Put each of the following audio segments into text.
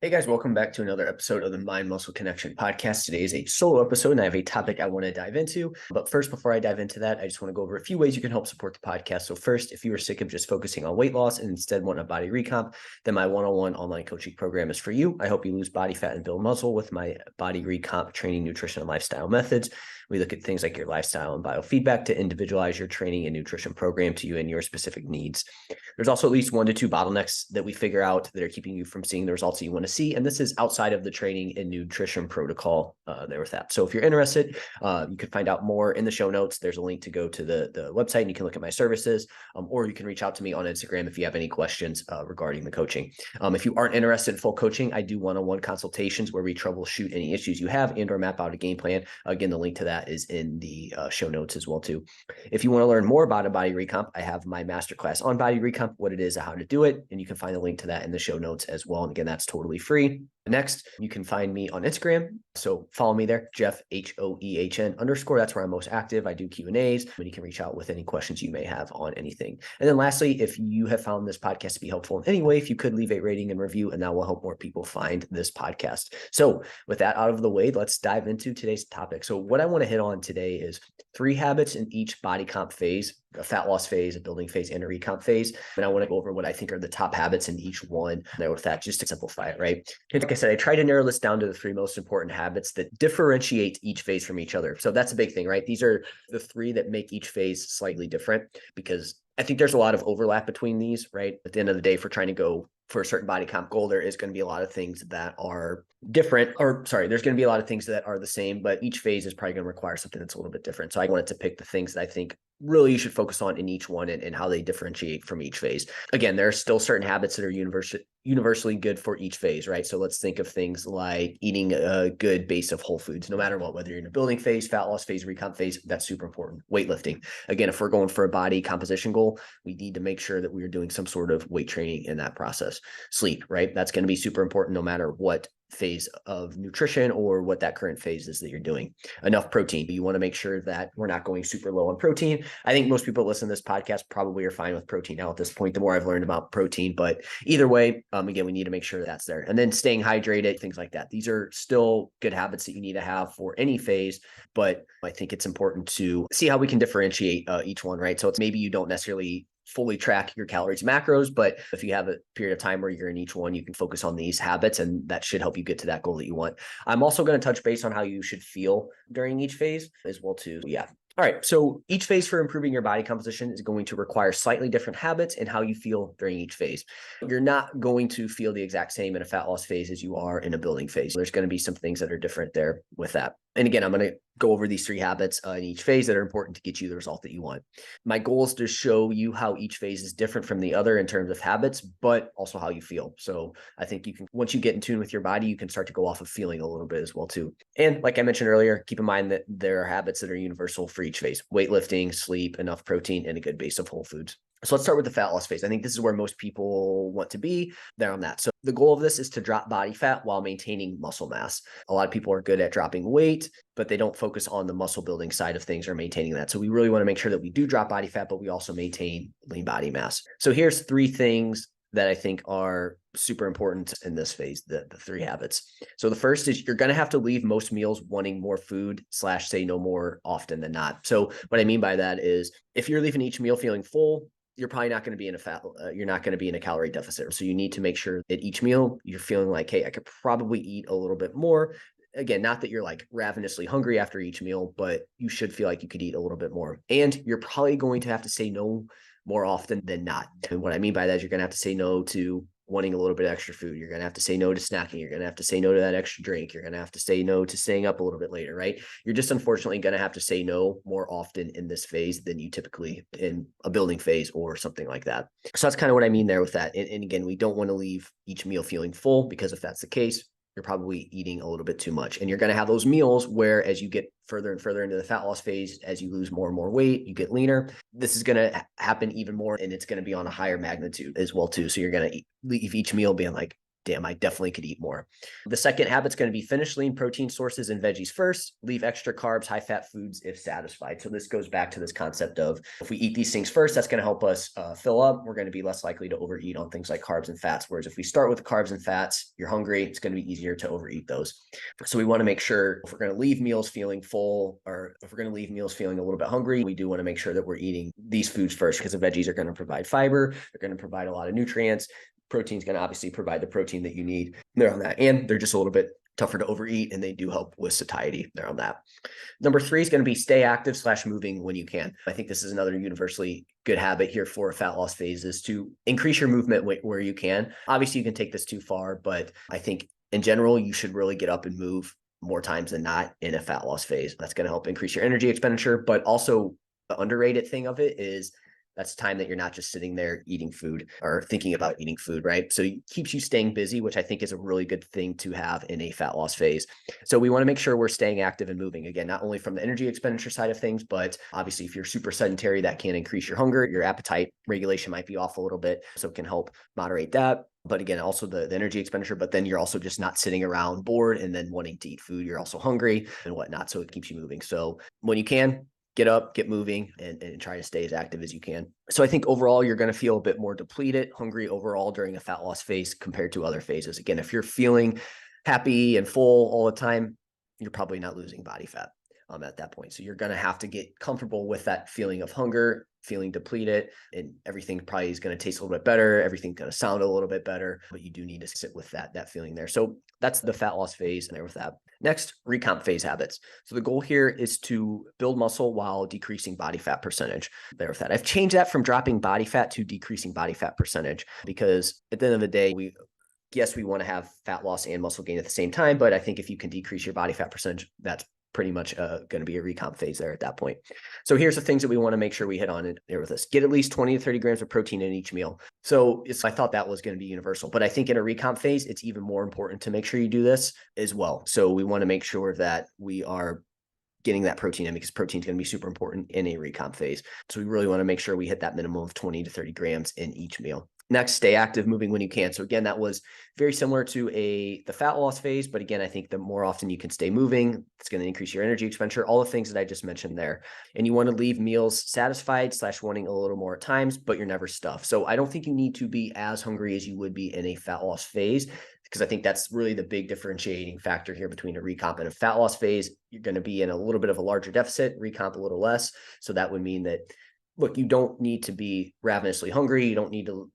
Hey guys, welcome back to another episode of the Mind Muscle Connection podcast. Today is a solo episode and I have a topic I want to dive into. But first, before I dive into that, I just want to go over a few ways you can help support the podcast. So first, if you are sick of just focusing on weight loss and instead want a body recomp, then my one-on-one online coaching program is for you. I help you lose body fat and build muscle with my body recomp training, nutrition, and lifestyle methods. We look at things like your lifestyle and biofeedback to individualize your training and nutrition program to you and your specific needs. There's also at least 1 to 2 bottlenecks that we figure out that are keeping you from seeing the results that you want to see. And this is outside of the training and nutrition protocol there with that. So if you're interested, you can find out more in the show notes. There's a link to go to the website and you can look at my services, or you can reach out to me on Instagram if you have any questions regarding the coaching. If you aren't interested in full coaching, I do one-on-one consultations where we troubleshoot any issues you have and or map out a game plan. Again, the link to that is in the show notes as well too. If you want to learn more about a body recomp, I have my masterclass on body recomp, what it is and how to do it. And you can find a link to that in the show notes as well. And again, that's totally free. Next, you can find me on Instagram. So follow me there, Jeff, HOEHN_. That's where I'm most active. I do Q&As, and you can reach out with any questions you may have on anything. And then lastly, if you have found this podcast to be helpful in any way, if you could leave a rating and review, and that will help more people find this podcast. So with that out of the way, let's dive into today's topic. So what I want to hit on today is 3 habits in each body comp phase: a fat loss phase, a building phase, and a recomp phase. And I want to go over what I think are the top habits in each one there with that, just to simplify it, right? Like I said, I try to narrow this down to the 3 most important habits that differentiate each phase from each other. So that's a big thing, right? These are the 3 that make each phase slightly different, because I think there's a lot of overlap between these, right? At the end of the day, if we're trying to go for a certain body comp goal, there is going to be a lot of things that are different, there's going to be a lot of things that are the same, but each phase is probably going to require something that's a little bit different. So I wanted to pick the things that I think really you should focus on in each one and how they differentiate from each phase. Again, there are still certain habits that are universally good for each phase, right? So let's think of things like eating a good base of whole foods, no matter what, whether you're in a building phase, fat loss phase, recomp phase, that's super important. Weightlifting. Again, if we're going for a body composition goal, we need to make sure that we are doing some sort of weight training in that process. Sleep, right? That's going to be super important no matter what phase of nutrition or what that current phase is that you're doing. Enough protein. You want to make sure that we're not going super low on protein. I think most people listen to this podcast probably are fine with protein now at this point, the more I've learned about protein, but either way, again, we need to make sure that's there. And then staying hydrated, things like that. These are still good habits that you need to have for any phase, but I think it's important to see how we can differentiate each one, right? So it's maybe you don't necessarily fully track your calories and macros, but if you have a period of time where you're in each one, you can focus on these habits and that should help you get to that goal that you want. I'm also going to touch base on how you should feel during each phase as well too. Yeah. All right. So each phase for improving your body composition is going to require slightly different habits and how you feel during each phase. You're not going to feel the exact same in a fat loss phase as you are in a building phase. There's going to be some things that are different there with that. And again, I'm going to go over these 3 habits in each phase that are important to get you the result that you want. My goal is to show you how each phase is different from the other in terms of habits, but also how you feel. So I think you can, once you get in tune with your body, you can start to go off of feeling a little bit as well too. And like I mentioned earlier, keep in mind that there are habits that are universal for each phase: weightlifting, sleep, enough protein, and a good base of whole foods. So let's start with the fat loss phase. I think this is where most people want to be there on that. So the goal of this is to drop body fat while maintaining muscle mass. A lot of people are good at dropping weight, but they don't focus on the muscle building side of things or maintaining that. So we really want to make sure that we do drop body fat, but we also maintain lean body mass. So here's 3 things that I think are super important in this phase, the 3 habits. So the first is you're going to have to leave most meals wanting more food / say no more often than not. So what I mean by that is if you're leaving each meal feeling full, you're probably not going to be in you're not going to be in a calorie deficit. So you need to make sure at each meal, you're feeling like, hey, I could probably eat a little bit more. Again, not that you're like ravenously hungry after each meal, but you should feel like you could eat a little bit more. And you're probably going to have to say no more often than not. And what I mean by that is you're going to have to say no to wanting a little bit of extra food. You're going to have to say no to snacking. You're going to have to say no to that extra drink. You're going to have to say no to staying up a little bit later, right? You're just unfortunately going to have to say no more often in this phase than you typically in a building phase or something like that. So that's kind of what I mean there with that. And again, we don't want to leave each meal feeling full, because if that's the case, you're probably eating a little bit too much. And you're going to have those meals where as you get further and further into the fat loss phase, as you lose more and more weight, you get leaner. This is going to happen even more, and it's going to be on a higher magnitude as well too. So you're going to leave each meal being like, damn, I definitely could eat more. The second habit's going to be finish lean protein sources and veggies first, leave extra carbs, high fat foods if satisfied. So this goes back to this concept of if we eat these things first, that's going to help us fill up. We're going to be less likely to overeat on things like carbs and fats. Whereas if we start with the carbs and fats, you're hungry, it's going to be easier to overeat those. So we want to make sure if we're going to leave meals feeling full, or if we're going to leave meals feeling a little bit hungry, we do want to make sure that we're eating these foods first, because the veggies are going to provide fiber. They're going to provide a lot of nutrients. Protein is going to obviously provide the protein that you need there on that. And they're just a little bit tougher to overeat, and they do help with satiety there on that. Number 3 is going to be stay active / moving when you can. I think this is another universally good habit here for a fat loss phase, is to increase your movement where you can. Obviously, you can take this too far, but I think in general, you should really get up and move more times than not in a fat loss phase. That's going to help increase your energy expenditure, but also the underrated thing of it is that's time that you're not just sitting there eating food or thinking about eating food, right? So it keeps you staying busy, which I think is a really good thing to have in a fat loss phase. So we want to make sure we're staying active and moving. Again, not only from the energy expenditure side of things, but obviously if you're super sedentary, that can increase your hunger. Your appetite regulation might be off a little bit, so it can help moderate that. But again, also the energy expenditure, but then you're also just not sitting around bored and then wanting to eat food. You're also hungry and whatnot. So it keeps you moving. So when you can, get up, get moving, and try to stay as active as you can. So I think overall, you're going to feel a bit more depleted, hungry overall during a fat loss phase compared to other phases. Again, if you're feeling happy and full all the time, you're probably not losing body fat at that point. So you're going to have to get comfortable with that feeling of hunger, feeling depleted, and everything probably is going to taste a little bit better. Everything's going to sound a little bit better, but you do need to sit with that feeling there. So that's the fat loss phase and there with that. Next, recomp phase habits. So the goal here is to build muscle while decreasing body fat percentage. There with that. I've changed that from dropping body fat to decreasing body fat percentage, because at the end of the day, we want to have fat loss and muscle gain at the same time, but I think if you can decrease your body fat percentage, that's pretty much going to be a recomp phase there at that point. So here's the things that we want to make sure we hit on there with this. Get at least 20 to 30 grams of protein in each meal. So I thought that was going to be universal, but I think in a recomp phase, it's even more important to make sure you do this as well. So we want to make sure that we are getting that protein in, because protein is going to be super important in a recomp phase. So we really want to make sure we hit that minimum of 20 to 30 grams in each meal. Next, stay active, moving when you can. So again, that was very similar to the fat loss phase. But again, I think the more often you can stay moving, it's going to increase your energy expenditure, all the things that I just mentioned there. And you want to leave meals satisfied / wanting a little more at times, but you're never stuffed. So I don't think you need to be as hungry as you would be in a fat loss phase, because I think that's really the big differentiating factor here between a recomp and a fat loss phase. You're going to be in a little bit of a larger deficit, recomp a little less. So that would mean that, look, you don't need to be ravenously hungry. You don't need to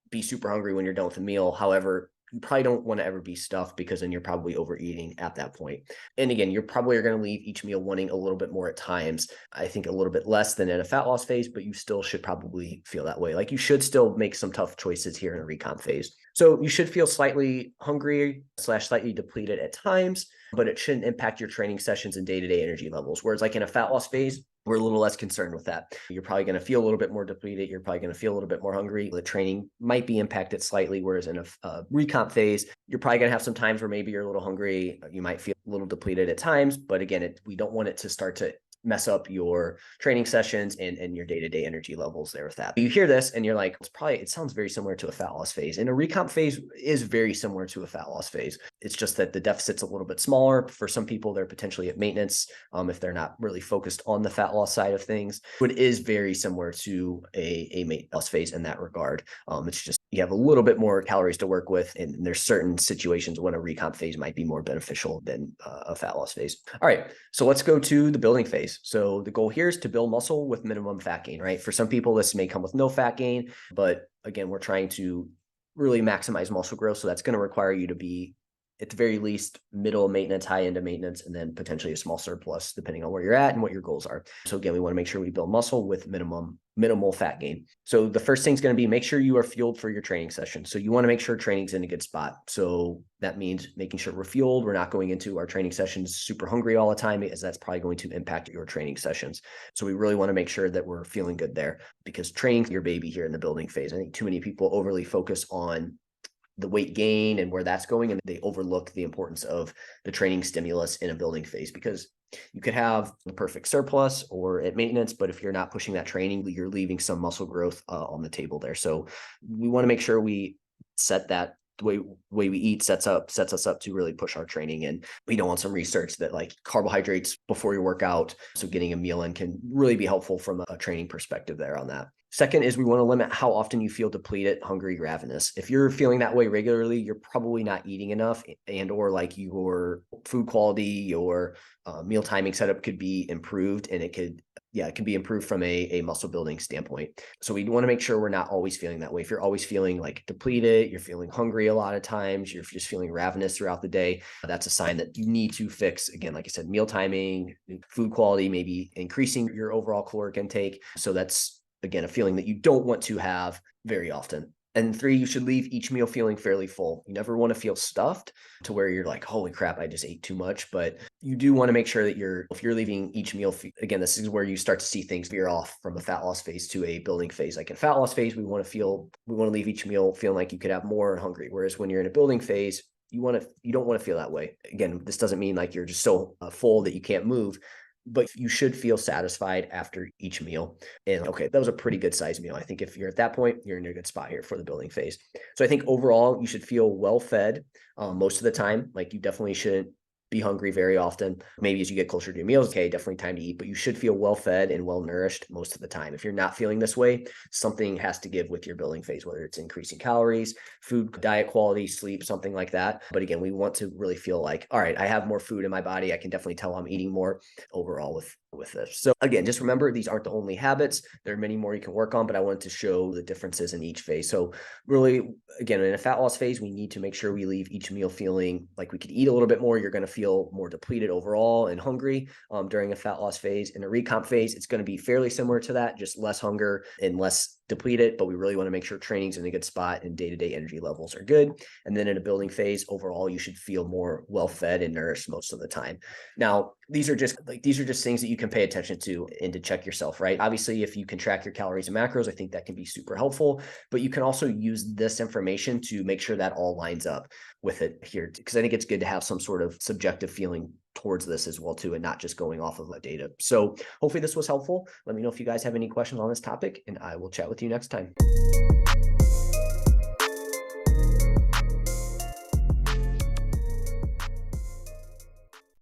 be super hungry when you're done with a meal. However, you probably don't want to ever be stuffed, because then you're probably overeating at that point. And again, you're probably going to leave each meal wanting a little bit more at times. I think a little bit less than in a fat loss phase, but you still should probably feel that way. Like you should still make some tough choices here in a recomp phase. So you should feel slightly hungry / slightly depleted at times, but it shouldn't impact your training sessions and day-to-day energy levels. Whereas like in a fat loss phase, we're a little less concerned with that. You're probably going to feel a little bit more depleted. You're probably going to feel a little bit more hungry. The training might be impacted slightly, whereas in a recomp phase, you're probably going to have some times where maybe you're a little hungry. You might feel a little depleted at times, but again, we don't want it to start to mess up your training sessions and your day-to-day energy levels there with that. You hear this and you're like, it sounds very similar to a fat loss phase. And a recomp phase is very similar to a fat loss phase. It's just that the deficit's a little bit smaller. For some people, they're potentially at maintenance if they're not really focused on the fat loss side of things. But it is very similar to a weight loss phase in that regard. It's just you have a little bit more calories to work with, and there's certain situations when a recomp phase might be more beneficial than a fat loss phase. All right, so let's go to the building phase. So the goal here is to build muscle with minimum fat gain, right? For some people, this may come with no fat gain, but again, we're trying to really maximize muscle growth. So that's going to require you to be at the very least middle maintenance, high end of maintenance, and then potentially a small surplus depending on where you're at and what your goals are. So again, we want to make sure we build muscle with minimal fat gain. So the first thing is going to be make sure you are fueled for your training session. So you want to make sure training's in a good spot. So that means making sure we're fueled. We're not going into our training sessions super hungry all the time, as that's probably going to impact your training sessions. So we really want to make sure that we're feeling good there, because training's your baby here in the building phase. I think too many people overly focus on the weight gain and where that's going, and they overlook the importance of the training stimulus in a building phase, because you could have the perfect surplus or at maintenance, but if you're not pushing that training, you're leaving some muscle growth on the table there. So we want to make sure we set that way we eat sets us up to really push our training. And we know on some research that like carbohydrates before your workout, so getting a meal in can really be helpful from a training perspective there on that. Second is we want to limit how often you feel depleted, hungry, ravenous. If you're feeling that way regularly, you're probably not eating enough, and or like your food quality, your meal timing setup could be improved, and it can be improved from a muscle building standpoint. So we want to make sure we're not always feeling that way. If you're always feeling like depleted, you're feeling hungry a lot of times, you're just feeling ravenous throughout the day, that's a sign that you need to fix, again, like I said, meal timing, food quality, maybe increasing your overall caloric intake. So that's, again, a feeling that you don't want to have very often. And 3, you should leave each meal feeling fairly full. You never want to feel stuffed to where you're like, holy crap, I just ate too much. But you do want to make sure that if you're leaving each meal, again, this is where you start to see things veer off from a fat loss phase to a building phase. Like in fat loss phase, we want to leave each meal feeling like you could have more and hungry. Whereas when you're in a building phase, you don't want to feel that way. Again, this doesn't mean like you're just so full that you can't move, but you should feel satisfied after each meal. And okay, that was a pretty good size meal. I think if you're at that point, you're in a good spot here for the building phase. So I think overall, you should feel well fed most of the time. Like you definitely shouldn't be hungry very often. Maybe as you get closer to your meals, okay, definitely time to eat, but you should feel well fed and well nourished most of the time. If you're not feeling this way, something has to give with your building phase, whether it's increasing calories, food, diet quality, sleep, something like that. But again, we want to really feel like, all right, I have more food in my body. I can definitely tell I'm eating more overall with this. So again, just remember, these aren't the only habits. There are many more you can work on, but I wanted to show the differences in each phase. So really, again, in a fat loss phase, we need to make sure we leave each meal feeling like we could eat a little bit more. You're going to feel more depleted overall and hungry during a fat loss phase. In a recomp phase, it's going to be fairly similar to that, just less hunger and less depleted, but we really want to make sure training's in a good spot and day-to-day energy levels are good. And then in a building phase, overall, you should feel more well-fed and nourished most of the time. Now, these are just things that you can pay attention to and to check yourself, right? Obviously, if you can track your calories and macros, I think that can be super helpful, but you can also use this information to make sure that all lines up with it here, because I think it's good to have some sort of subjective feeling towards this as well too, and not just going off of the data. So hopefully this was helpful. Let me know if you guys have any questions on this topic, and I will chat with you next time.